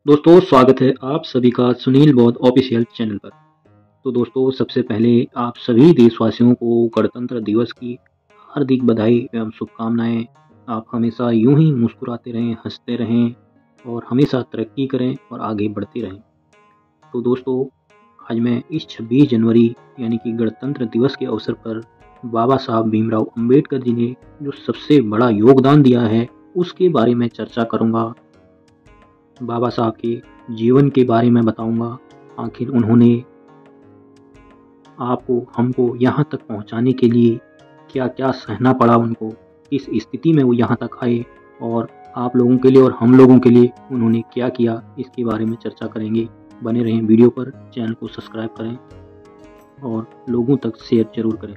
दोस्तों स्वागत है आप सभी का सुनील बौद्ध ऑफिशियल चैनल पर। तो दोस्तों सबसे पहले आप सभी देशवासियों को गणतंत्र दिवस की हार्दिक बधाई एवं शुभकामनाएं। आप हमेशा यूं ही मुस्कुराते रहें, हंसते रहें और हमेशा तरक्की करें और आगे बढ़ते रहें। तो दोस्तों आज मैं इस 26 जनवरी यानी कि गणतंत्र दिवस के अवसर पर बाबा साहब भीमराव अंबेडकर जी ने जो सबसे बड़ा योगदान दिया है उसके बारे में चर्चा करूँगा। बाबा साहब के जीवन के बारे में बताऊंगा। आखिर उन्होंने आपको हमको यहाँ तक पहुँचाने के लिए क्या क्या सहना पड़ा उनको, किस स्थिति में वो यहाँ तक आए और आप लोगों के लिए और हम लोगों के लिए उन्होंने क्या किया, इसके बारे में चर्चा करेंगे। बने रहें वीडियो पर, चैनल को सब्सक्राइब करें और लोगों तक शेयर जरूर करें।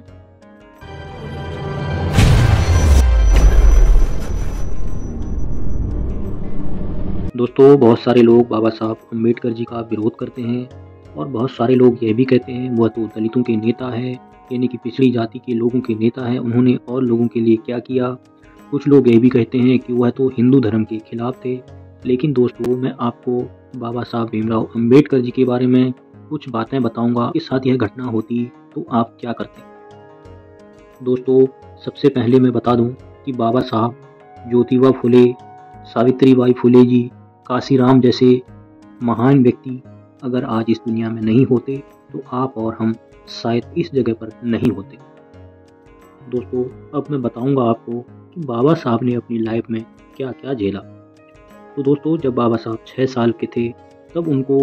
दोस्तों बहुत सारे लोग बाबा साहब अम्बेडकर जी का विरोध करते हैं और बहुत सारे लोग यह भी कहते हैं वह तो दलितों के नेता है, यानी कि पिछड़ी जाति के लोगों के नेता है, उन्होंने और लोगों के लिए क्या किया। कुछ लोग यह भी कहते हैं कि वह तो हिंदू धर्म के खिलाफ थे। लेकिन दोस्तों मैं आपको बाबा साहब भीमराव अम्बेडकर जी के बारे में कुछ बातें बताऊंगा कि साथ यह घटना होती तो आप क्या करते। दोस्तों सबसे पहले मैं बता दूं कि बाबा साहब ज्योतिबा फुले, सावित्रीबाई फुले जी, काशीराम जैसे महान व्यक्ति अगर आज इस दुनिया में नहीं होते तो आप और हम शायद इस जगह पर नहीं होते। दोस्तों अब मैं बताऊंगा आपको कि बाबा साहब ने अपनी लाइफ में क्या क्या झेला। तो दोस्तों जब बाबा साहब 6 साल के थे तब उनको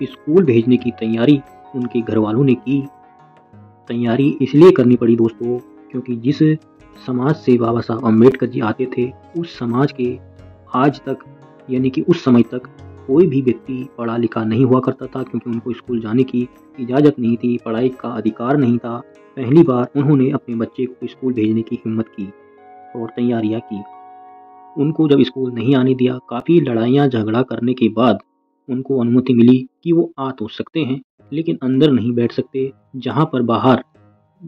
स्कूल भेजने की तैयारी उनके घर वालों ने की। तैयारी इसलिए करनी पड़ी दोस्तों क्योंकि जिस समाज से बाबा साहब अम्बेडकर जी आते थे उस समाज के आज तक यानी कि उस समय तक कोई भी व्यक्ति पढ़ा लिखा नहीं हुआ करता था, क्योंकि उनको स्कूल जाने की इजाज़त नहीं थी, पढ़ाई का अधिकार नहीं था। पहली बार उन्होंने अपने बच्चे को स्कूल भेजने की हिम्मत की और तैयारियां की। उनको जब स्कूल नहीं आने दिया, काफ़ी लड़ाइयाँ झगड़ा करने के बाद उनको अनुमति मिली कि वो आ तो सकते हैं लेकिन अंदर नहीं बैठ सकते। जहाँ पर बाहर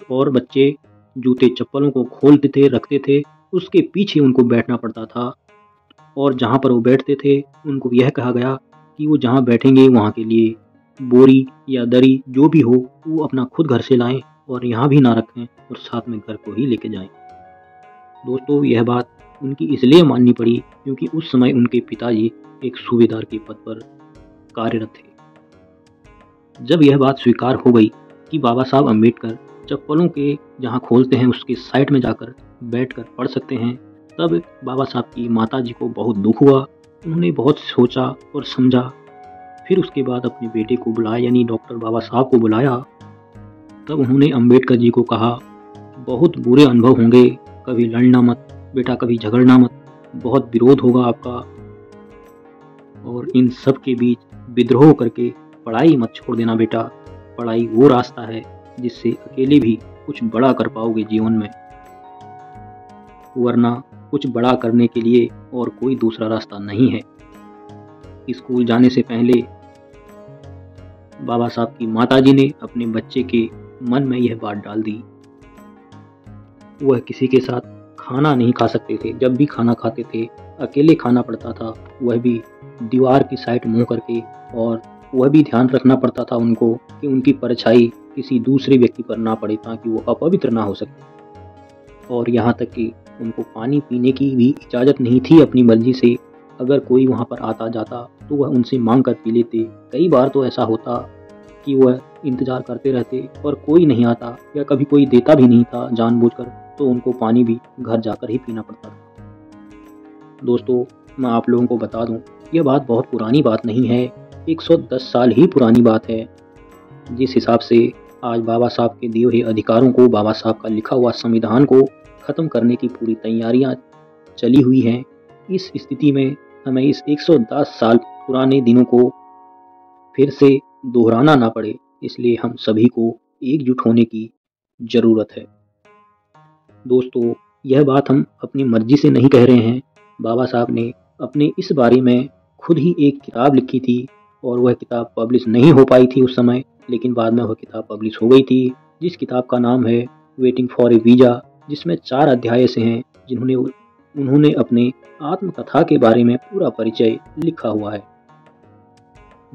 और बच्चे जूते चप्पलों को खोलते थे, रखते थे, उसके पीछे उनको बैठना पड़ता था। और जहाँ पर वो बैठते थे उनको यह कहा गया कि वो जहाँ बैठेंगे वहाँ के लिए बोरी या दरी जो भी हो वो अपना खुद घर से लाएं और यहाँ भी ना रखें और साथ में घर को ही लेके जाएं। दोस्तों यह बात उनकी इसलिए माननी पड़ी क्योंकि उस समय उनके पिताजी एक सूबेदार के पद पर कार्यरत थे। जब यह बात स्वीकार हो गई कि बाबा साहब अम्बेडकर चप्पलों के जहाँ खोलते हैं उसके साइड में जाकर बैठकर पढ़ सकते हैं, तब बाबा साहब की माताजी को बहुत दुख हुआ। उन्होंने बहुत सोचा और समझा। फिर उसके बाद अपने बेटे को बुलाया, यानी डॉक्टर बाबा साहब को बुलाया। तब उन्होंने अम्बेडकर जी को कहा बहुत बुरे अनुभव होंगे, कभी लड़ना मत बेटा, कभी झगड़ना मत, बहुत विरोध होगा आपका, और इन सब के बीच विद्रोह करके पढ़ाई मत छोड़ देना बेटा। पढ़ाई वो रास्ता है जिससे अकेले भी कुछ बड़ा कर पाओगे जीवन में, वरना कुछ बड़ा करने के लिए और कोई दूसरा रास्ता नहीं है। स्कूल जाने से पहले बाबा साहब की माताजी ने अपने बच्चे के मन में यह बात डाल दी। वह किसी के साथ खाना नहीं खा सकते थे, जब भी खाना खाते थे अकेले खाना पड़ता था, वह भी दीवार की साइड मुंह करके, और वह भी ध्यान रखना पड़ता था उनको कि उनकी परछाई किसी दूसरे व्यक्ति पर ना पड़े ताकि वो अपवित्र ना हो सके। और यहाँ तक कि उनको पानी पीने की भी इजाज़त नहीं थी अपनी मर्जी से। अगर कोई वहाँ पर आता जाता तो वह उनसे मांग कर पी लेते। कई बार तो ऐसा होता कि वह इंतज़ार करते रहते और कोई नहीं आता या कभी कोई देता भी नहीं था जानबूझकर, तो उनको पानी भी घर जाकर ही पीना पड़ता था। दोस्तों मैं आप लोगों को बता दूं, यह बात बहुत पुरानी बात नहीं है, 110 साल ही पुरानी बात है। जिस हिसाब से आज बाबा साहब के दिए हुए अधिकारों को, बाबा साहब का लिखा हुआ संविधान को ख़त्म करने की पूरी तैयारियां चली हुई हैं, इस स्थिति में हमें इस 110 साल पुराने दिनों को फिर से दोहराना ना पड़े, इसलिए हम सभी को एकजुट होने की ज़रूरत है। दोस्तों यह बात हम अपनी मर्जी से नहीं कह रहे हैं। बाबा साहब ने अपने इस बारे में खुद ही एक किताब लिखी थी और वह किताब पब्लिश नहीं हो पाई थी उस समय, लेकिन बाद में वह किताब पब्लिश हो गई थी, जिस किताब का नाम है वेटिंग फॉर ए वीज़ा, जिसमें 4 अध्याय से हैं उन्होंने अपने आत्मकथा के बारे में पूरा परिचय लिखा हुआ है।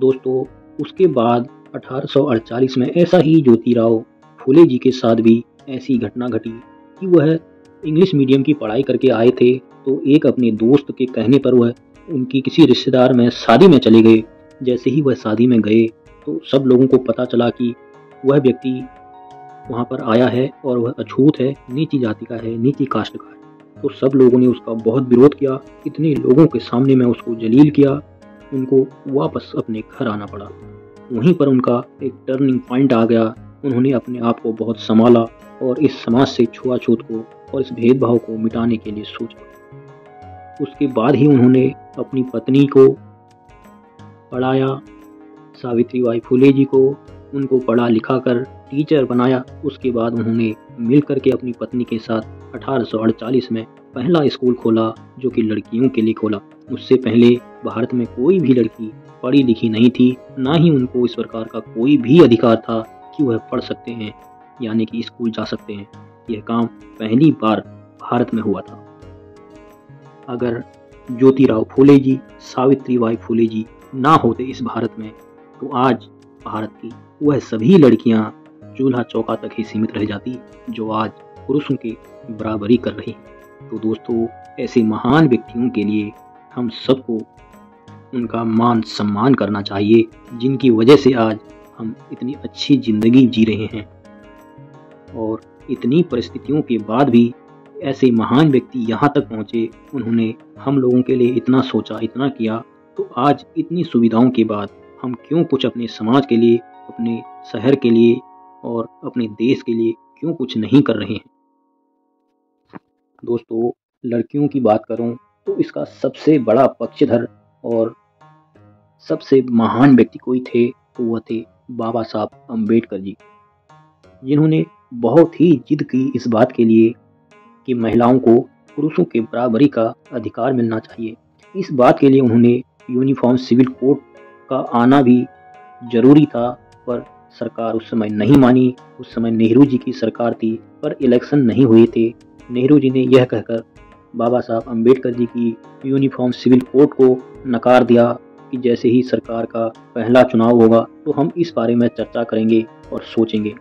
दोस्तों उसके बाद 1848 में ऐसा ही ज्योतिराव फूले जी के साथ भी ऐसी घटना घटी कि वह इंग्लिश मीडियम की पढ़ाई करके आए थे। तो एक अपने दोस्त के कहने पर वह उनकी किसी रिश्तेदार में शादी में चले गए। जैसे ही वह शादी में गए तो सब लोगों को पता चला कि वह व्यक्ति वहाँ पर आया है और वह अछूत है, नीची जाति का है, नीची कास्ट का है। तो सब लोगों ने उसका बहुत विरोध किया। इतने लोगों के सामने में उसको जलील किया, उनको वापस अपने घर आना पड़ा। वहीं पर उनका एक टर्निंग पॉइंट आ गया। उन्होंने अपने आप को बहुत संभाला और इस समाज से छुआछूत को और इस भेदभाव को मिटाने के लिए सोचा। उसके बाद ही उन्होंने अपनी पत्नी को पढ़ाया, सावित्रीबाई फुले जी को, उनको पढ़ा लिखा कर टीचर बनाया। उसके बाद उन्होंने मिलकर के अपनी पत्नी के साथ 1848 में पहला स्कूल खोला जो कि लड़कियों के लिए खोला। उससे पहले भारत में कोई भी लड़की पढ़ी लिखी नहीं थी, ना ही उनको इस प्रकार का कोई भी अधिकार था कि वह पढ़ सकते हैं, यानी कि स्कूल जा सकते हैं। यह काम पहली बार भारत में हुआ था। अगर ज्योतिराव फूले जी, सावित्रीबाई फुले जी ना होते इस भारत में तो आज भारत की वह सभी लड़कियां चूल्हा चौका तक ही सीमित रह जाती जो आज पुरुषों की बराबरी कर रही हैं। तो दोस्तों ऐसे महान व्यक्तियों के लिए हम सबको उनका मान सम्मान करना चाहिए, जिनकी वजह से आज हम इतनी अच्छी ज़िंदगी जी रहे हैं। और इतनी परिस्थितियों के बाद भी ऐसे महान व्यक्ति यहाँ तक पहुँचे, उन्होंने हम लोगों के लिए इतना सोचा, इतना किया। तो आज इतनी सुविधाओं के बाद हम क्यों कुछ अपने समाज के लिए, अपने शहर के लिए और अपने देश के लिए क्यों कुछ नहीं कर रहे हैं। दोस्तों लड़कियों की बात करूं तो इसका सबसे बड़ा पक्षधर और सबसे महान व्यक्ति कोई थे तो वह थे बाबा साहब अम्बेडकर जी, जिन्होंने बहुत ही जिद की इस बात के लिए कि महिलाओं को पुरुषों के बराबरी का अधिकार मिलना चाहिए। इस बात के लिए उन्होंने यूनिफॉर्म सिविल कोड का आना भी जरूरी था, पर सरकार उस समय नहीं मानी। उस समय नेहरू जी की सरकार थी पर इलेक्शन नहीं हुए थे। नेहरू जी ने यह कहकर बाबा साहब अम्बेडकर जी की यूनिफॉर्म सिविल कोड को नकार दिया कि जैसे ही सरकार का पहला चुनाव होगा तो हम इस बारे में चर्चा करेंगे और सोचेंगे।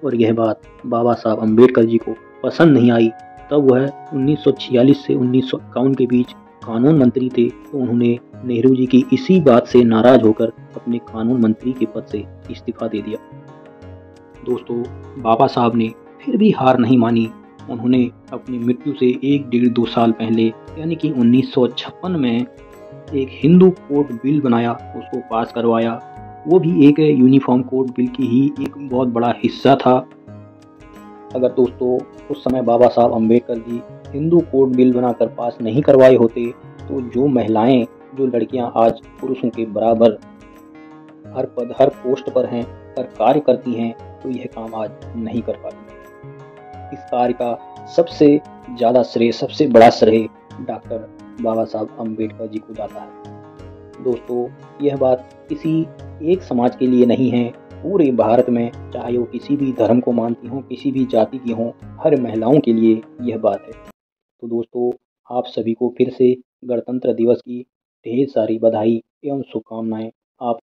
और यह बात बाबा साहब अम्बेडकर जी को पसंद नहीं आई। तब वह 1946 से 1951 के बीच कानून मंत्री थे। तो उन्होंने नेहरू जी की इसी बात से नाराज होकर अपने कानून मंत्री के पद से इस्तीफा दे दिया। दोस्तों बाबा साहब ने फिर भी हार नहीं मानी। उन्होंने अपनी मृत्यु से 1-1.5-2 साल पहले यानी कि 1956 में एक हिंदू कोड बिल बनाया, उसको पास करवाया। वो भी एक यूनिफॉर्म कोड बिल की ही एक बहुत बड़ा हिस्सा था। अगर दोस्तों उस समय बाबा साहब अम्बेडकर जी हिंदू कोड बिल बनाकर पास नहीं करवाए होते तो जो महिलाएं, जो लड़कियां आज पुरुषों के बराबर हर पद, हर पोस्ट पर हैं, हर कार्य करती हैं, तो यह काम आज नहीं कर पाती। इस कार्य का सबसे ज़्यादा श्रेय, सबसे बड़ा श्रेय डॉक्टर बाबा साहब अम्बेडकर जी को जाता है। दोस्तों यह बात किसी एक समाज के लिए नहीं है, पूरे भारत में, चाहे वो किसी भी धर्म को मानती हों, किसी भी जाति की हों, हर महिलाओं के लिए यह बात है। तो दोस्तों आप सभी को फिर से गणतंत्र दिवस की ढेर सारी बधाई एवं शुभकामनाएं। आप